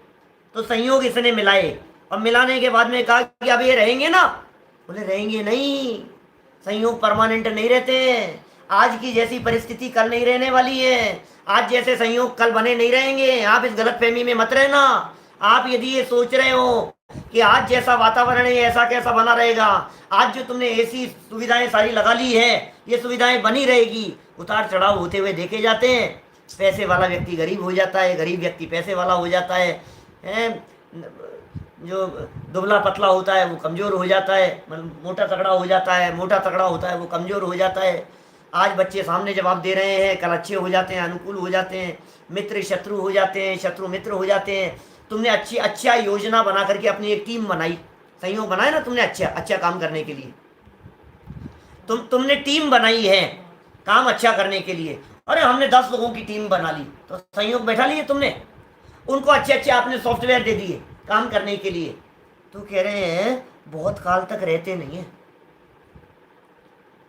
तो संयोग इसने मिलाए, और मिलाने के बाद में कहा कि अब ये रहेंगे ना, बोले रहेंगे नहीं, संयोग परमानेंट नहीं रहते। आज की जैसी परिस्थिति कल नहीं रहने वाली है, आज जैसे संयोग कल बने नहीं रहेंगे। आप इस गलतफहमी में मत रहना। आप यदि ये सोच रहे हो कि आज जैसा वातावरण है ऐसा कैसा बना रहेगा, आज जो तुमने ऐसी सुविधाएं सारी लगा ली है, ये सुविधाएं बनी रहेगी, उतार चढ़ाव होते हुए देखे जाते हैं। पैसे वाला व्यक्ति गरीब हो जाता है, गरीब व्यक्ति पैसे वाला हो जाता है, जो दुबला पतला होता है वो कमज़ोर हो जाता है, मतलब मोटा तगड़ा हो जाता है, मोटा तगड़ा होता है वो कमज़ोर हो जाता है। आज बच्चे सामने जवाब दे रहे हैं, कल अच्छे हो जाते हैं, अनुकूल हो जाते हैं, मित्र शत्रु हो जाते हैं, शत्रु मित्र हो जाते हैं। तुमने अच्छा योजना बना करके अपनी एक टीम बनाई, सहयोग बनाया ना तुमने अच्छा काम करने के लिए, तुमने टीम बनाई है काम अच्छा करने के लिए। अरे हमने 10 लोगों की टीम बना ली, तो सहयोग बैठा लिए तुमने, उनको अच्छे आपने सॉफ्टवेयर दे दिए काम करने के लिए। तो कह रहे हैं बहुत काल तक रहते नहीं है,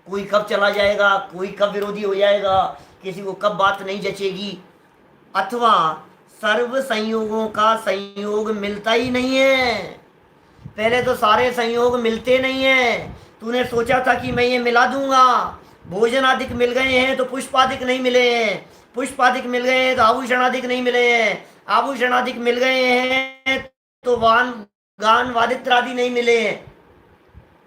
कोई कब चला जाएगा, कोई कब विरोधी हो जाएगा, किसी को कब बात नहीं जचेगी, अथवा सर्व संयोगों का संयोग मिलता ही नहीं है। पहले तो सारे संयोग मिलते नहीं है। तूने सोचा था कि मैं ये मिला दूंगा, भोजन आदिक मिल गए हैं तो पुष्पादिक नहीं मिले हैं, पुष्पादिक मिल गए हैं तो आभूषणादिक नहीं मिले हैं, आभूषणादिक मिल गए हैं तो वान गान वादित्र आदि नहीं मिले हैं।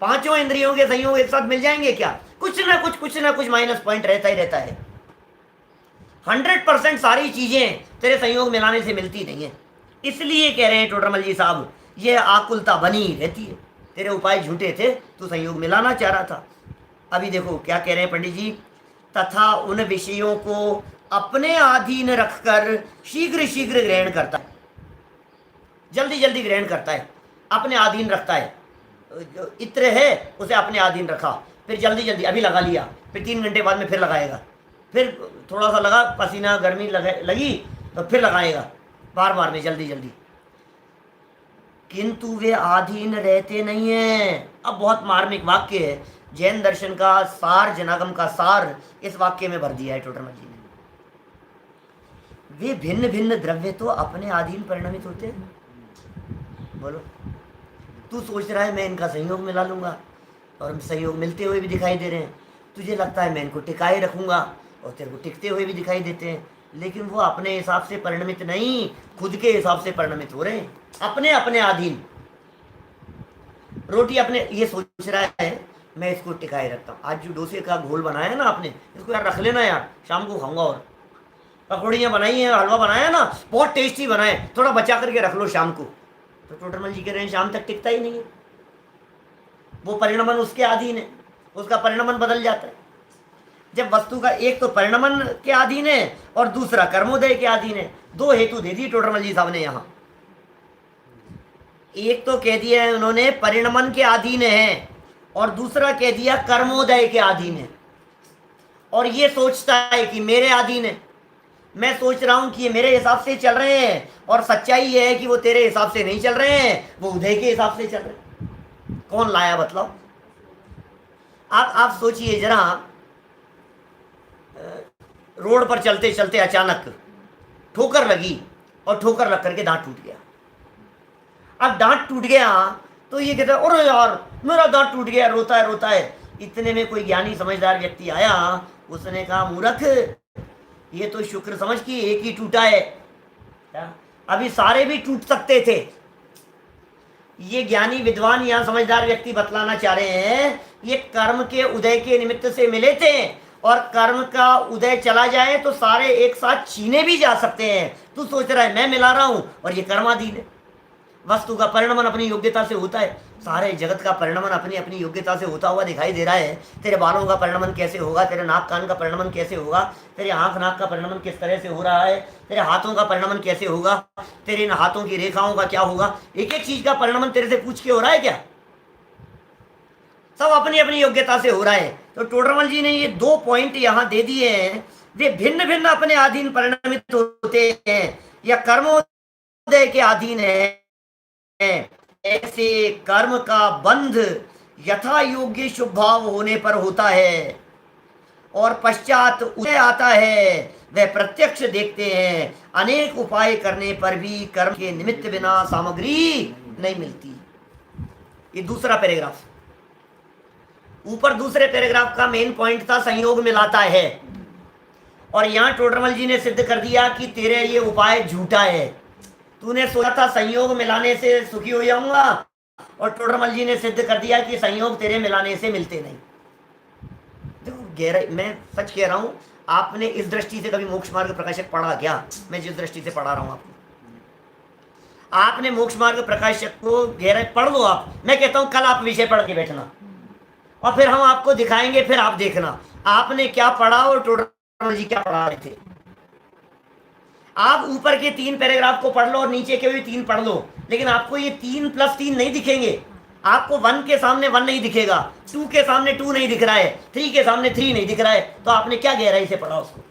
पांचों इंद्रियों के संयोग एक साथ मिल जाएंगे क्या? कुछ ना कुछ माइनस पॉइंट रहता ही रहता है। 100% सारी चीजें तेरे संयोग मिलाने से मिलती नहीं है। इसलिए कह रहे हैं टोडरमल जी साहब, ये आकुलता बनी रहती है। तेरे उपाय झूठे थे, तू संयोग मिलाना चाह रहा था। अभी देखो क्या कह रहे हैं पंडित जी, तथा उन विषयों को अपने अधीन रखकर शीघ्र शीघ्र ग्रहण करता है, जल्दी जल्दी ग्रहण करता है, अपने अधीन रखता है। जो इत्र है उसे अपने अधीन रखा, फिर जल्दी जल्दी अभी लगा लिया, फिर 3 घंटे बाद में फिर लगाएगा, फिर थोड़ा सा लगा, पसीना गर्मी लगी तो फिर लगाएगा, बार बार में जल्दी जल्दी। किंतु वे अधीन रहते नहीं हैं। अब बहुत मार्मिक वाक्य है, जैन दर्शन का सार, जनागम का सार इस वाक्य में भर दिया है टोडरमल जी ने। वे भिन्न भिन्न द्रव्य तो अपने अधीन परिणमित होते हैं। बोलो, तू सोच रहा है मैं इनका संयोग मिला लूंगा, और संयोग मिलते हुए भी दिखाई दे रहे हैं। तुझे लगता है मैं इनको टिकाए रखूंगा, और तेरे को टिकते हुए भी दिखाई देते हैं, लेकिन वो अपने हिसाब से परिणमित नहीं, खुद के हिसाब से परिणमित हो रहे हैं, अपने अपने अधीन। रोटी अपने ये सोच रहा है मैं इसको टिकाए रखता हूँ। आज जो डोसे का घोल बनाया ना आपने, इसको यार रख लेना यार, शाम को खाऊंगा। और पकौड़ियाँ बनाई हैं, हलवा बनाया ना, बहुत टेस्टी बनाए, थोड़ा बचा करके रख लो शाम को। तो टोडरमल जी कह रहे हैं शाम तक टिकता ही नहीं है, वो परिणमन उसके अधीन है, उसका परिणमन बदल जाता है। जब वस्तु का एक तो परिणमन के अधीन है और दूसरा कर्मोदय के अधीन है। 2 हेतु दे दिए टोडरमल जी साहब ने यहाँ। एक तो कह दिया है उन्होंने परिणमन के अधीन है, और दूसरा कह दिया कर्मोदय के अधीन है। और ये सोचता है कि मेरे अधीन है, मैं सोच रहा हूं कि ये मेरे हिसाब से चल रहे हैं, और सच्चाई ये है कि वो तेरे हिसाब से नहीं चल रहे हैं, वो उदय के हिसाब से चल रहे हैं। कौन लाया बतलाओ? आप सोचिए जरा, रोड पर चलते चलते अचानक ठोकर लगी, और ठोकर लग करके दांत टूट गया। अब दांत टूट गया तो ये कहता है अरे यार मेरा दांत टूट गया, रोता है। इतने में कोई ज्ञानी समझदार व्यक्ति आया, उसने कहा मूर्ख, ये तो शुक्र समझ कि एक ही टूटा है, अभी सारे भी टूट सकते थे। ये ज्ञानी विद्वान यहाँ समझदार व्यक्ति बतलाना चाह रहे हैं, ये कर्म के उदय के निमित्त से मिले थे, और कर्म का उदय चला जाए तो सारे एक साथ छीने भी जा सकते हैं। तू सोच रहा है मैं मिला रहा हूं, और ये कर्माधीन है। वस्तु का परिणमन अपनी योग्यता से होता है, सारे जगत का परिणमन अपनी अपनी योग्यता से होता हुआ दिखाई दे रहा है। तेरे बालों का परिणमन कैसे होगा, तेरे नाक कान का परिणमन कैसे होगा, तेरे आंख नाक का परिणमन किस तरह से हो रहा है, तेरे हाथों का परिणमन कैसे होगा, तेरे इन हाथों की रेखाओं का क्या होगा, एक एक चीज का परिणमन तेरे से पूछ के हो रहा है क्या? सब अपनी अपनी योग्यता से हो रहा है। तो टोडरमल जी ने ये 2 पॉइंट यहाँ दे दिए हैं, वे भिन्न भिन्न अपने अधीन परिणमित होते हैं, या कर्मोदय के अधीन है। ऐसे कर्म का बंध यथा योग्य शुभ भाव होने पर होता है, और पश्चात उदय आता है। वह प्रत्यक्ष देखते हैं, अनेक उपाय करने पर भी कर्म के निमित्त बिना सामग्री नहीं मिलती। ये दूसरा पैराग्राफ। ऊपर दूसरे पैराग्राफ का मेन पॉइंट था संयोग मिलाता है, और यहां टोडरमल जी ने सिद्ध कर दिया कि तेरे ये उपाय झूठा है। तूने सोचा था संयोग मिलाने से सुखी हो जाऊंगा, और टोडरमल जी ने सिद्ध कर दिया कि संयोग तेरे मिलाने से मिलते नहीं। देखो गहराई, मैं सच कह रहा हूं, आपने इस दृष्टि से कभी मोक्ष मार्ग प्रकाशक पढ़ा क्या? मैं जिस दृष्टि से पढ़ा रहा हूं आपको, आपने मोक्ष मार्ग प्रकाशक को गहराई पढ़ लो आप। मैं कहता हूं कल आप विषय पढ़ के बैठना, और फिर हम आपको दिखाएंगे, फिर आप देखना आपने क्या पढ़ा और टोडरमल जी क्या पढ़ा रहे थे। आप ऊपर के 3 पैराग्राफ को पढ़ लो और नीचे के भी 3 पढ़ लो, लेकिन आपको ये 3 + 3 नहीं दिखेंगे। आपको 1 के सामने 1 नहीं दिखेगा, 2 के सामने 2 नहीं दिख रहा है, 3 के सामने 3 नहीं दिख रहा है, तो आपने क्या गहराई से पढ़ा उसको?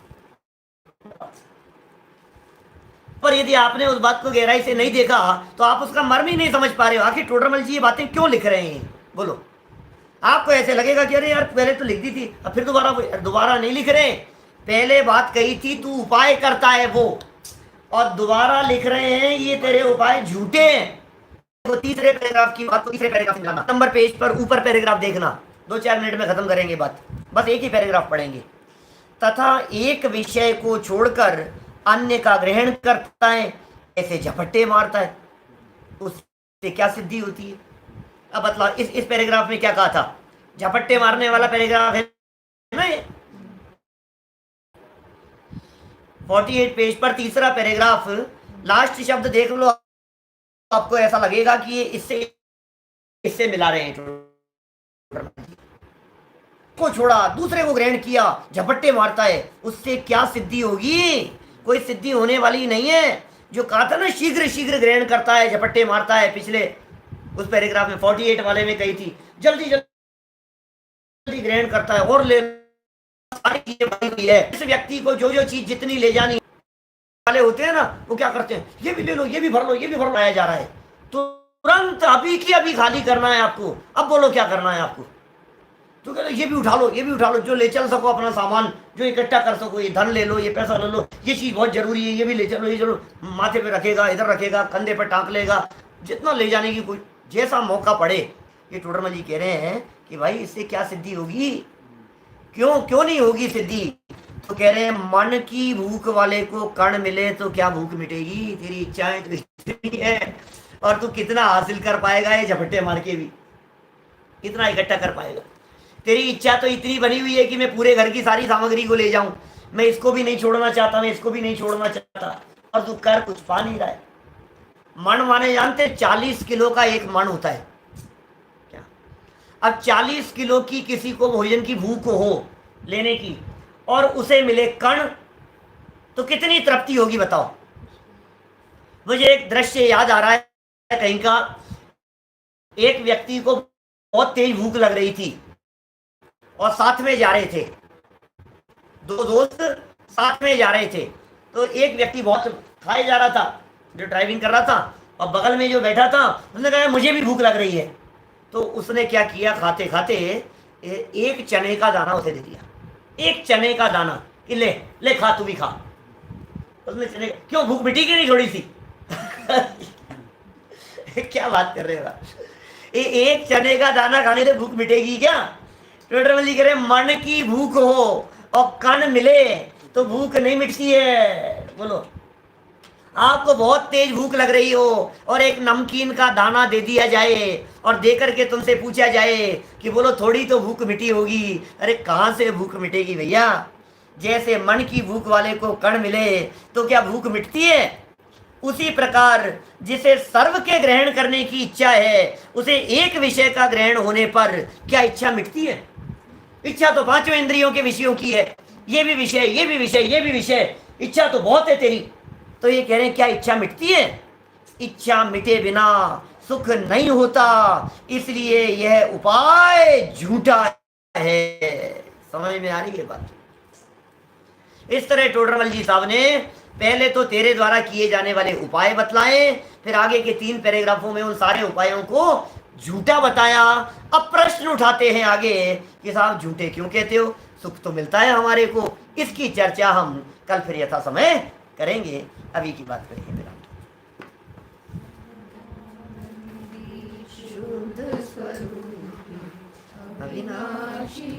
पर यदि आपने उस बात को गहराई से नहीं देखा तो आप उसका मर्म ही नहीं समझ पा रहे हो। आखिर टोडरमल जी ये बातें क्यों लिख रहे हैं, बोलो? आपको ऐसे लगेगा कि अरे यार पहले तो लिख दी थी, अब फिर दोबारा नहीं लिख रहे। पहले बात कही थी तू उपाय करता है वो, और दोबारा लिख रहे हैं ये तेरे उपाय झूठे हैं। तो तीसरे पैराग्राफ की बात को तीसरे पैराग्राफ में लाना, नंबर पेज पर ऊपर पैराग्राफ देखना, 2-4 मिनट में खत्म करेंगे बात, बस एक ही पैराग्राफ पढ़ेंगे। तथा एक विषय को छोड़कर अन्य का ग्रहण करता है, ऐसे झपट्टे मारता है, उससे क्या सिद्धि होती है? अब बतलाओ, इस पैराग्राफ में क्या कहा था? झपट्टे मारने वाला पैराग्राफ है ना ये, 48 पेज पर तीसरा पैराग्राफ, लास्ट शब्द देख लो, आपको ऐसा लगेगा कि ये इससे मिला रहे हैं। को छोड़ा, दूसरे को ग्रहण किया, झपट्टे मारता है, उससे क्या सिद्धि होगी? कोई सिद्धि होने वाली नहीं है। जो कहा था ना शीघ्र शीघ्र ग्रहण करता है, झपट्टे मारता है, पिछले उस पैराग्राफ में 48 वाले में कही थी, जल्दी जल्दी ग्रहण करता है और ले सारी चीजें बनी हुई है। इस व्यक्ति को जो जो चीज जितनी ले जानी वाले होते हैं ना, वो क्या करते हैं, ये भी ले लो, ये भी भर लो, ये भी भर लो, आया जा रहा है, तुरंत अभी की अभी खाली करना है आपको। अब बोलो क्या करना है आपको? तो कहते ये भी उठा लो, ये भी उठा लो, जो ले चल सको अपना सामान, जो इकट्ठा कर सको, ये धन ले लो, ये पैसा ले लो, ये चीज बहुत जरूरी है, ये भी ले चलो, ये चलो, माथे पे रखेगा, इधर रखेगा, कंधे पर टांक लेगा, जितना ले जाने की कोई जैसा मौका पड़े। ये टोडरमल जी कह रहे हैं कि भाई इससे क्या सिद्धि होगी? क्यों नहीं होगी सिद्धि? तो कह रहे हैं मन की भूख वाले को कण मिले तो क्या भूख मिटेगी? तेरी इच्छाएं तो इतनी है, और तू कितना हासिल कर पाएगा ये झपट्टे मार के भी? कितना इकट्ठा कर पाएगा? तेरी इच्छा तो इतनी बनी हुई है कि मैं पूरे घर की सारी सामग्री को ले जाऊं, मैं इसको भी नहीं छोड़ना चाहता, मैं इसको भी नहीं छोड़ना चाहता, और तू कर कुछ पा नहीं रहा है। मन माने जानते 40 किलो का एक मन होता है क्या? अब 40 किलो की किसी को भोजन की भूख हो लेने की, और उसे मिले कण, तो कितनी तृप्ति होगी बताओ? मुझे एक दृश्य याद आ रहा है कहीं का। एक व्यक्ति को बहुत तेज भूख लग रही थी और साथ में जा रहे थे, 2 दोस्त साथ में जा रहे थे। तो एक व्यक्ति बहुत खाए जा रहा था, जो ड्राइविंग कर रहा था, और बगल में जो बैठा था उसने कहा मुझे भी भूख लग रही है। तो उसने क्या किया, खाते खाते एक चने का दाना उसे दे दिया, एक चने का दाना, कि ले ले खा, तू भी खा। उसने चने, क्यों भूख मिटी कि नहीं थोड़ी सी? क्या बात कर रहे हो? एक चने का दाना खाने से भूख मिटेगी क्या? टोडरमल जी कह रहे मन की भूख हो और कण मिले तो भूख नहीं मिटती है। बोलो, आपको बहुत तेज भूख लग रही हो और एक नमकीन का दाना दे दिया जाए और दे करके तुमसे पूछा जाए कि बोलो थोड़ी तो भूख मिटी होगी, अरे कहाँ से भूख मिटेगी भैया? जैसे मन की भूख वाले को कण मिले तो क्या भूख मिटती है? उसी प्रकार जिसे सर्व के ग्रहण करने की इच्छा है, उसे एक विषय का ग्रहण होने पर क्या इच्छा मिटती है? इच्छा तो 5 इंद्रियों के विषयों की है, ये भी विषय, ये भी विषय, ये भी विषय, इच्छा तो बहुत है तेरी। तो ये कह रहे हैं क्या इच्छा मिटती है? इच्छा मिटे बिना सुख नहीं होता, इसलिए यह उपाय झूठा है। समझ में आ रही है बात? इस तरह टोडरमल जी साहब ने पहले तो तेरे द्वारा किए जाने वाले उपाय बतलाए, फिर आगे के 3 पैराग्राफों में उन सारे उपायों को झूठा बताया। अब प्रश्न उठाते हैं आगे कि साहब झूठे क्यों कहते हो? सुख तो मिलता है हमारे को। इसकी चर्चा हम कल फिर यथा समय करेंगे। अभी की बात करेंगे मेरा शुद्ध स्वरूप अविनाशी